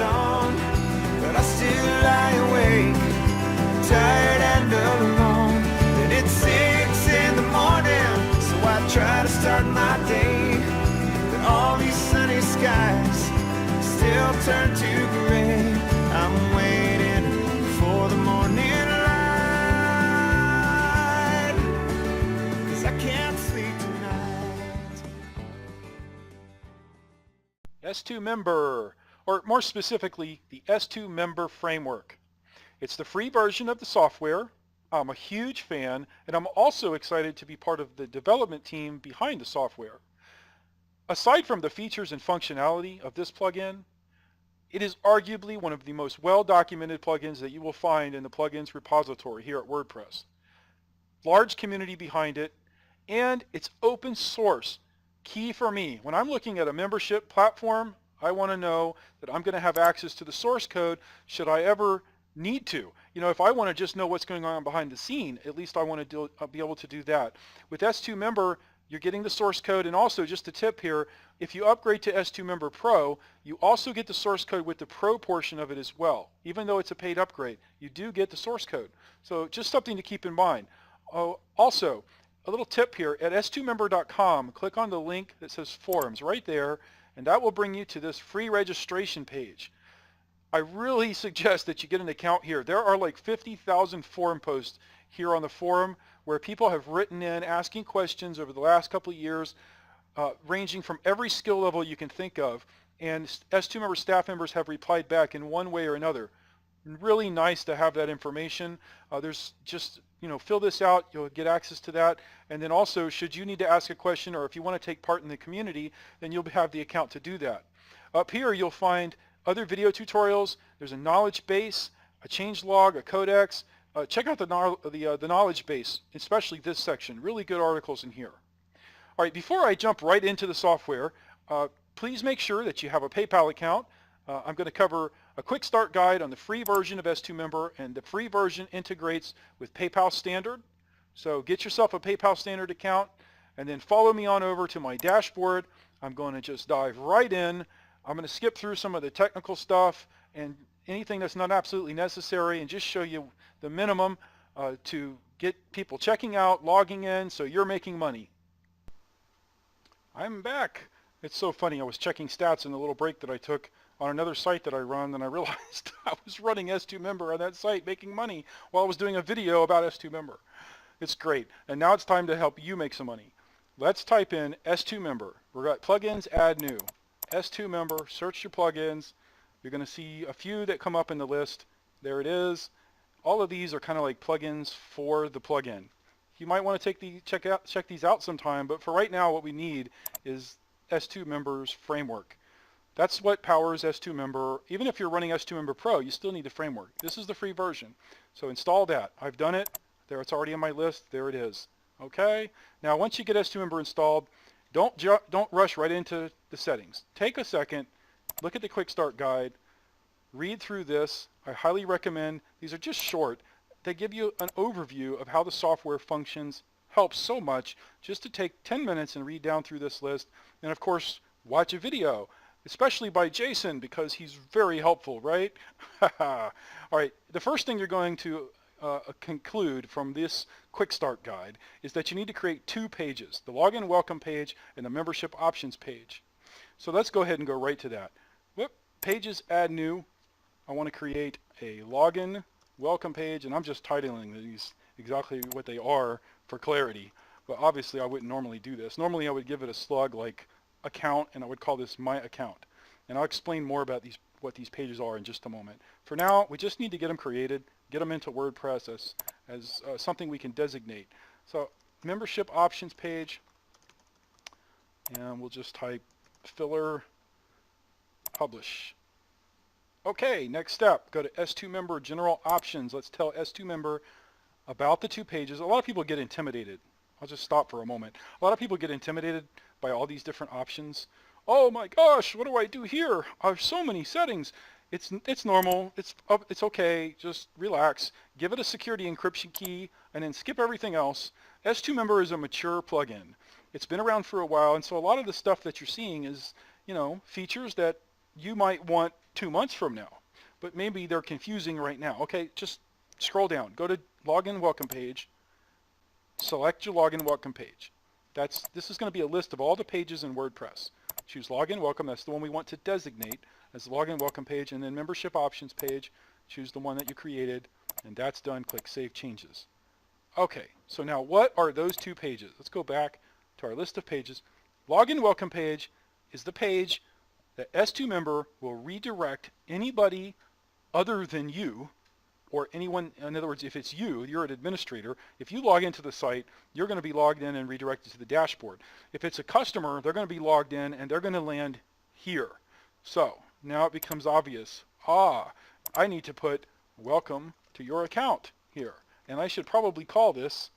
dawn, but I still lie awake, tired and alone. Then it's 6 in the morning, so I try to start my day. But all these sunny skies still turn to gray. I'm waiting for the morning light, 'cause I can't sleep tonight. s2Member, or more specifically, the s2Member framework. It's the free version of the software. I'm a huge fan, and I'm also excited to be part of the development team behind the software. Aside from the features and functionality of this plugin, it is arguably one of the most well-documented plugins that you will find in the plugins repository here at WordPress. Large community behind it, and it's open source. Key for me, when I'm looking at a membership platform, I want to know that I'm going to have access to the source code should I ever need to. You know, if I want to just know what's going on behind the scene, at least I want to be able to do that. With s2Member, you're getting the source code, and also just a tip here, if you upgrade to s2Member Pro, you also get the source code with the Pro portion of it as well. Even though it's a paid upgrade, you do get the source code. So just something to keep in mind. Also, a little tip here, at s2member.com, click on the link that says forums right there, and that will bring you to this free registration page. I really suggest that you get an account here. There are like 50,000 forum posts here on the forum where people have written in asking questions over the last couple of years, ranging from every skill level you can think of, and s2Member staff members have replied back in one way or another. Really nice to have that information. There's just, fill this out, you'll get access to that, and then also should you need to ask a question or if you want to take part in the community, then you'll have the account to do that. Up here you'll find other video tutorials. There's a knowledge base, a change log, a codex. Check out the knowledge base, especially this section. Really good articles in here. All right, before I jump right into the software, please make sure that you have a PayPal account. I'm going to cover a quick start guide on the free version of s2Member, and the free version integrates with PayPal Standard. So get yourself a PayPal Standard account, and then follow me on over to my dashboard. I'm going to just dive right in. I'm going to skip through some of the technical stuff and anything that's not absolutely necessary, and just show you the minimum to get people checking out, logging in, so you're making money. I'm back. It's so funny. I was checking stats in the little break that I took on another site that I run, and I realized I was running s2Member on that site making money while I was doing a video about s2Member. It's great. And now it's time to help you make some money. Let's type in s2Member. We've got plugins, add new. s2Member, search your plugins. You're going to see a few that come up in the list. There it is. All of these are kind of like plugins for the plugin. You might want to check these out sometime, but for right now what we need is s2Member's framework. That's what powers s2Member. Even if you're running s2Member Pro, you still need the framework. This is the free version. So install that. I've done it. There, it's already on my list. There it is. Okay? Now once you get s2Member installed, don't rush right into the settings. Take a second, look at the quick start guide, read through this. I highly recommend, these are just short. They give you an overview of how the software functions. Helps so much just to take 10 minutes and read down through this list. And of course, watch a video, especially by Jason, because he's very helpful, right? All right, the first thing you're going to conclude from this quick start guide is that you need to create 2 pages, the login welcome page and the membership options page. So let's go ahead and go right to that. Pages, add new. I want to create a login welcome page, and I'm just titling these exactly what they are for clarity, but obviously I wouldn't normally do this. Normally I would give it a slug like account, and I would call this my account, and I'll explain more about what these pages are in just a moment. For now, we just need to get them created, get them into WordPress as something we can designate. So membership options page, and we'll just type filler publish. Okay, next step, go to s2Member general options. Let's tell s2Member about the 2 pages. A lot of people get intimidated. I'll just stop for a moment. A lot of people get intimidated by all these different options. Oh my gosh, what do I do here? There's so many settings. It's normal. It's okay. Just relax. Give it a security encryption key and then skip everything else. s2Member is a mature plugin. It's been around for a while, and so a lot of the stuff that you're seeing is, features that you might want 2 months from now, but maybe they're confusing right now. Okay, just scroll down, go to login welcome page, select your login welcome page. This is going to be a list of all the pages in WordPress. Choose login welcome, that's the one we want to designate as the login welcome page, and then membership options page, choose the one that you created, and that's done. Click Save Changes. Okay, so now what are those two pages? Let's go back to our list of pages. Login welcome page is the page that s2Member will redirect anybody other than you, or anyone. In other words, if it's you, you're an administrator, if you log into the site, you're going to be logged in and redirected to the dashboard. If it's a customer, they're going to be logged in and they're going to land here. So now it becomes obvious, I need to put welcome to your account here. And I should probably call this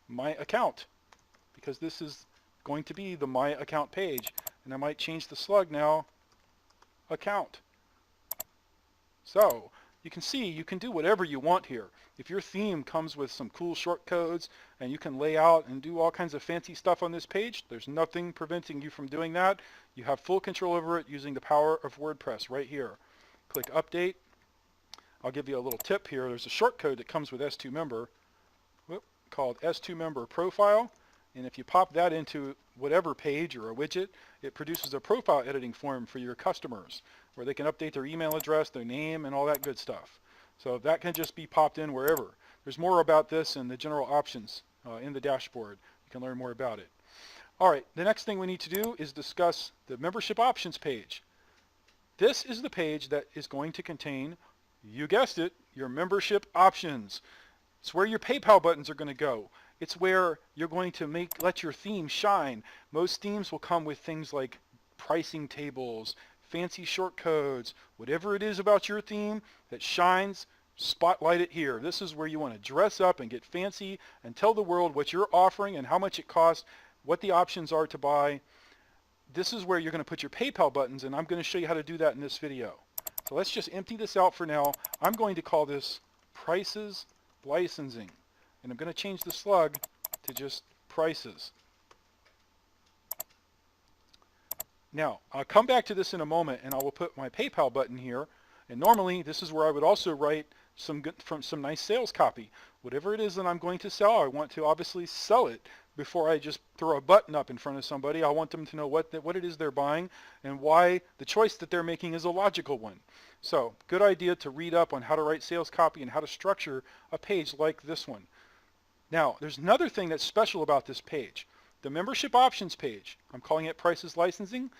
my account, because this is going to be the my account page. And I might change the slug now, account. So you can see you can do whatever you want here. If your theme comes with some cool short codes and you can lay out and do all kinds of fancy stuff on this page, there's nothing preventing you from doing that. You have full control over it using the power of WordPress right here. Click Update. I'll give you a little tip here. There's a short code that comes with s2Member called s2Member Profile. And if you pop that into whatever page or a widget, it produces a profile editing form for your customers where they can update their email address, their name, and all that good stuff. So that can just be popped in wherever. There's more about this in the general options in the dashboard. You can learn more about it. All right, the next thing we need to do is discuss the membership options page. This is the page that is going to contain, you guessed it, your membership options. It's where your PayPal buttons are going to go. It's where you're going to let your theme shine. Most themes will come with things like pricing tables, fancy short codes, whatever it is about your theme that shines, spotlight it here. This is where you want to dress up and get fancy and tell the world what you're offering and how much it costs, what the options are to buy. This is where you're going to put your PayPal buttons, and I'm going to show you how to do that in this video. So let's just empty this out for now. I'm going to call this Prices Licensing. And I'm going to change the slug to just prices. Now, I'll come back to this in a moment, and I will put my PayPal button here. And normally, this is where I would also write some nice sales copy. Whatever it is that I'm going to sell, I want to obviously sell it before I just throw a button up in front of somebody. I want them to know what it is they're buying and why the choice that they're making is a logical one. So, good idea to read up on how to write sales copy and how to structure a page like this one. Now, there's another thing that's special about this page. The membership options page, I'm calling it Prices Licensing.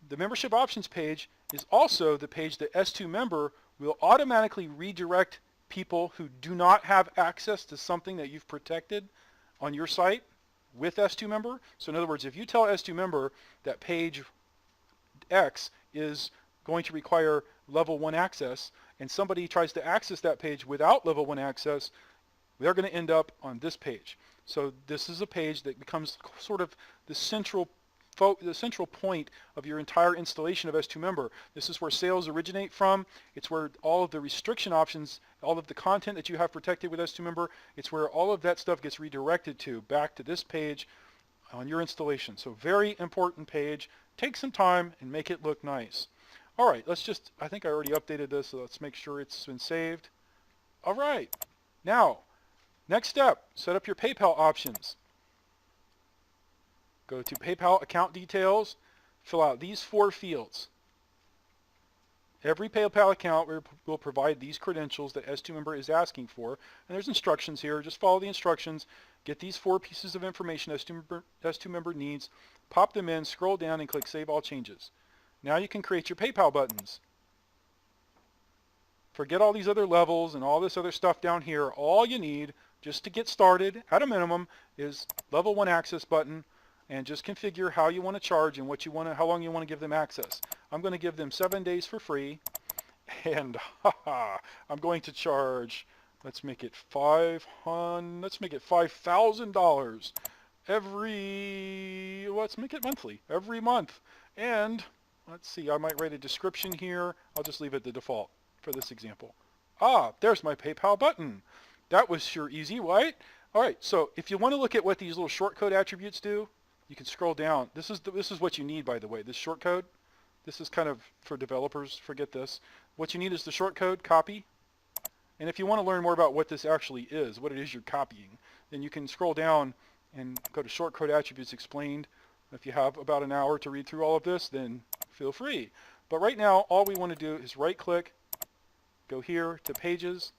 The membership options page is also the page that s2Member will automatically redirect people who do not have access to something that you've protected on your site with s2Member. So in other words, if you tell s2Member that page X is going to require level 1 access and somebody tries to access that page without level 1 access, they're going to end up on this page. So this is a page that becomes sort of the central point of your entire installation of s2Member. This is where sales originate from. It's where all of the restriction options, all of the content that you have protected with s2Member, it's where all of that stuff gets redirected to, back to this page on your installation. So very important page. Take some time and make it look nice. All right, I think I already updated this, so let's make sure it's been saved. All right, now, next step, set up your PayPal options. Go to PayPal account details, fill out these 4 fields. Every PayPal account will provide these credentials that s2Member is asking for, and there's instructions here. Just follow the instructions, get these 4 pieces of information s2Member needs, pop them in, scroll down, and click Save All Changes. Now you can create your PayPal buttons. Forget all these other levels and all this other stuff down here. All you need just to get started at a minimum is level 1 access button, and just configure how you want to charge and how long you want to give them access. I'm going to give them 7 days for free, and I'm going to charge, let's make it $5,000 let's make it monthly, every month. And let's see, I might write a description here. I'll just leave it the default for this example. There's my PayPal button. That was sure easy, right? All right, so if you want to look at what these little shortcode attributes do, you can scroll down. This is what you need, by the way, this shortcode. This is kind of for developers, forget this. What you need is the shortcode, copy. And if you want to learn more about what this actually is, what it is you're copying, then you can scroll down and go to shortcode attributes explained. If you have about an hour to read through all of this, then feel free. But right now, all we want to do is right click, go here to pages,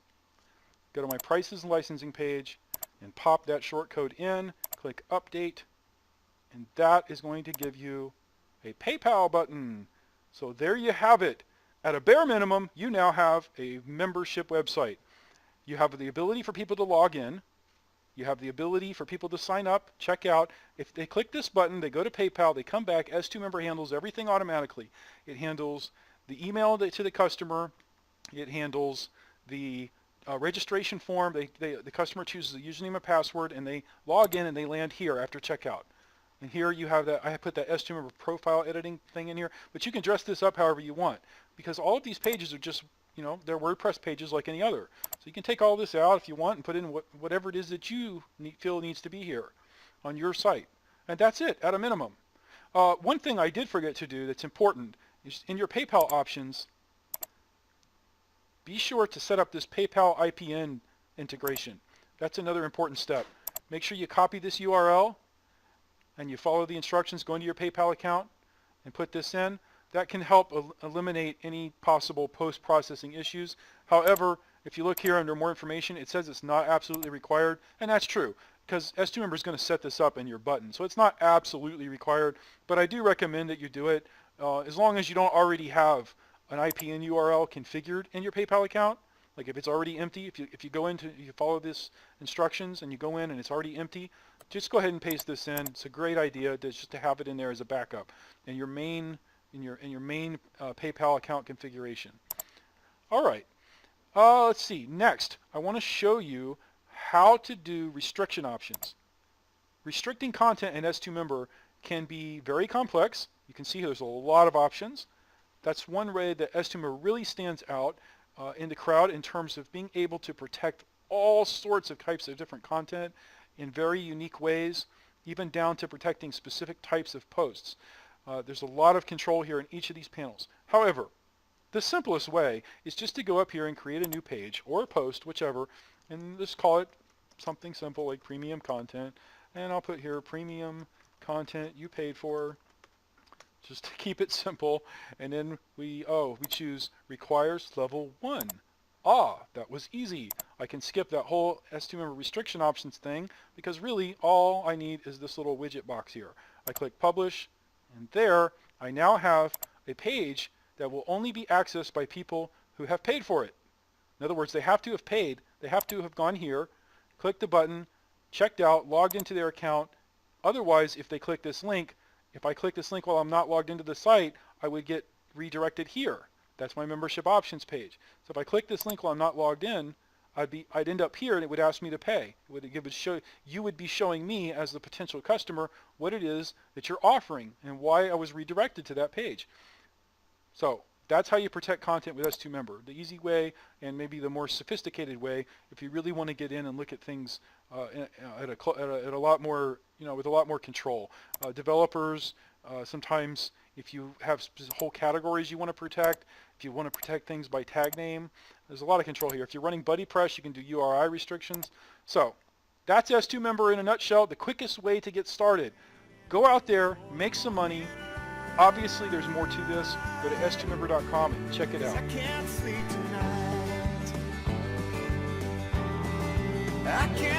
go to my prices and licensing page, and pop that shortcode in, click update, and that is going to give you a PayPal button. So there you have it. At a bare minimum, you now have a membership website. You have the ability for people to log in. You have the ability for people to sign up, check out. If they click this button, they go to PayPal, they come back. S2Member handles everything automatically. It handles the email to the customer. It handles the registration form. The customer chooses a username and password, and they log in and they land here after checkout. And here you have that, I put that s2Member profile editing thing in here, but you can dress this up however you want, because all of these pages are just, they're WordPress pages like any other. So you can take all this out if you want and put in whatever it is that you feel needs to be here on your site. And that's it, at a minimum. One thing I did forget to do that's important is in your PayPal options, be sure to set up this PayPal IPN integration. That's another important step. Make sure you copy this URL and you follow the instructions, go into your PayPal account and put this in. That can help eliminate any possible post-processing issues. However, if you look here under more information, it says it's not absolutely required, and that's true, because S2Member is going to set this up in your button. So it's not absolutely required, but I do recommend that you do it as long as you don't already have an IPN URL configured in your PayPal account. Like if it's already empty, if you go into, you follow this instructions and you go in and it's already empty, just go ahead and paste this in. It's a great idea just to have it in there as a backup in your main PayPal account configuration. All right, let's see. Next, I want to show you how to do restriction options. Restricting content in S2Member can be very complex. You can see there's a lot of options. That's one way that S2Member really stands out in the crowd in terms of being able to protect all sorts of types of different content in very unique ways, even down to protecting specific types of posts. There's a lot of control here in each of these panels. However, the simplest way is just to go up here and create a new page or a post, whichever, and just call it something simple like premium content. And I'll put here premium content you paid for, just to keep it simple. And then we choose requires level 1. That was easy. I can skip that whole S2Member restriction options thing because really all I need is this little widget box here. I click publish, and there I now have a page that will only be accessed by people who have paid for it. In other words, they have to have paid. They have to have gone here, clicked the button, checked out, logged into their account. Otherwise, if they click this link, if I click this link while I'm not logged into the site, I would get redirected here. That's my membership options page. So if I click this link while I'm not logged in, I'd end up here and it would ask me to pay. You would be showing me as the potential customer what it is that you're offering and why I was redirected to that page. So that's how you protect content with S2Member. The easy way and maybe the more sophisticated way, if you really want to get in and look at things at a lot more, with a lot more control. Developers, sometimes if you have whole categories you want to protect, if you want to protect things by tag name, there's a lot of control here. If you're running BuddyPress, you can do URI restrictions. So that's S2Member in a nutshell, the quickest way to get started. Go out there, make some money. Obviously, there's more to this. Go to s2member.com and check it out. I can't sleep tonight. I can't